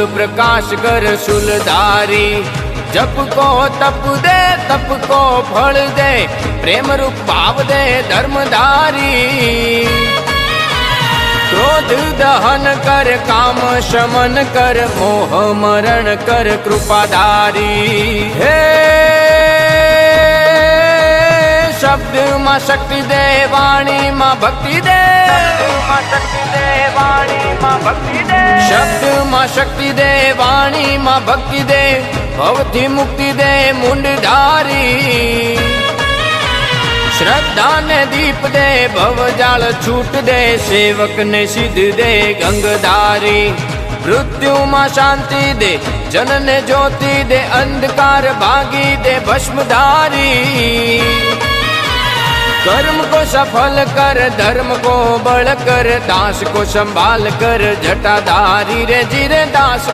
प्रकाश कर शूलधारी। जप को तप को फल दे, प्रेम रूप भाव दे धर्मधारी। क्रोध दहन कर, काम शमन कर, मोह मरण कर कृपाधारी। हे शब्द मां शक्ति दे, वाणी मां भक्ति दे। शब्द मां शक्ति दे, वाणी मां भक्ति दे। भवथी मुक्ति दे मुंडधारी। श्रद्धा ने दीप दे, भवजाल छूट दे। सेवक ने सिद्ध दे गंगधारी। मृत्यु मां शांति दे, जन ने ज्योति दे। अंधकार भागी दे भस्मधारी। कर्म को सफल कर, धर्म को बड़ कर। दास को संभाल कर जटाधारी रे जीरे दास।